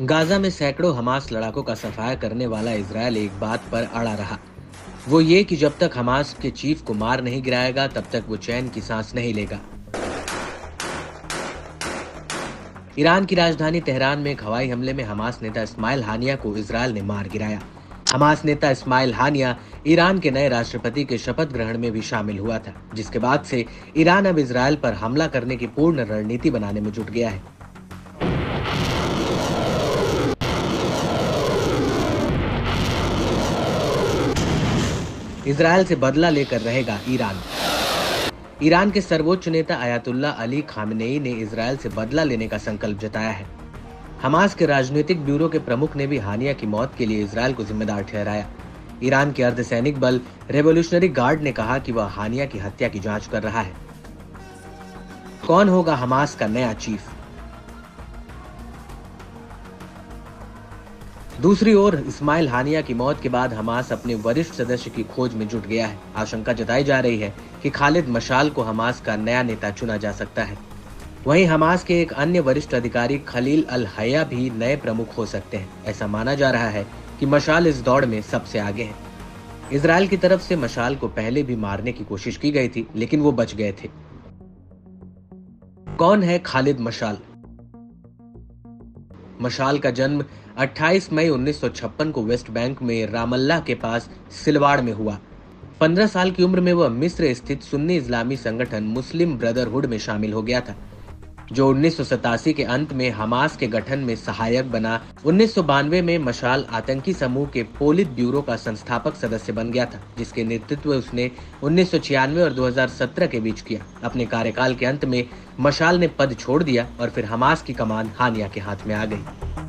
Gaza में सैकड़ों Hamas लड़ाकों का सफाया करने वाला इजरायल एक बात पर अड़ा रहा। वो ये कि जब तक हमास के चीफ को मार नहीं गिराएगा तब तक वो चैन की सांस नहीं लेगा। ईरान की राजधानी तेहरान में एक हवाई हमले में हमास नेता इस्माइल हानिया को इजरायल ने मार गिराया। हमास नेता इस्माइल हानिया ईरान के नए राष्ट्रपति के शपथ ग्रहण में भी शामिल हुआ था, जिसके बाद से ईरान अब इजरायल पर हमला करने की पूर्ण रणनीति बनाने में जुट गया है। इजरायल से बदला लेकर रहेगा ईरान। ईरान के सर्वोच्च नेता अयातुल्ला अली खामेनेई ने इजरायल से बदला लेने का संकल्प जताया है। हमास के राजनीतिक ब्यूरो के प्रमुख ने भी हानिया की मौत के लिए इजरायल को जिम्मेदार ठहराया। ईरान के अर्धसैनिक बल रेवोल्यूशनरी गार्ड ने कहा कि वह हानिया की हत्या की जांच कर रहा है। कौन होगा हमास का नया चीफ? दूसरी ओर इस्माइल हानिया की मौत के बाद हमास अपने वरिष्ठ सदस्य की खोज में जुट गया है। आशंका जताई जा रही है कि खालिद मशाल को हमास का नया नेता चुना जा सकता है। वहीं हमास के एक अन्य वरिष्ठ अधिकारी खलील अल हया भी नए प्रमुख हो सकते हैं। ऐसा माना जा रहा है कि मशाल इस दौड़ में सबसे आगे है। इजरायल की तरफ से मशाल को पहले भी मारने की कोशिश की गई थी, लेकिन वो बच गए थे। कौन है खालिद मशाल? मशाल का जन्म 28 मई 1956 को वेस्ट बैंक में रामल्ला के पास सिलवाड़ में हुआ। 15 साल की उम्र में वह मिस्र स्थित सुन्नी इस्लामी संगठन मुस्लिम ब्रदरहुड में शामिल हो गया था, जो 1987 के अंत में हमास के गठन में सहायक बना। 1992 में मशाल आतंकी समूह के पोलित ब्यूरो का संस्थापक सदस्य बन गया था, जिसके नेतृत्व उसने 1996 और 2017 के बीच किया। अपने कार्यकाल के अंत में मशाल ने पद छोड़ दिया और फिर हमास की कमान हानिया के हाथ में आ गई।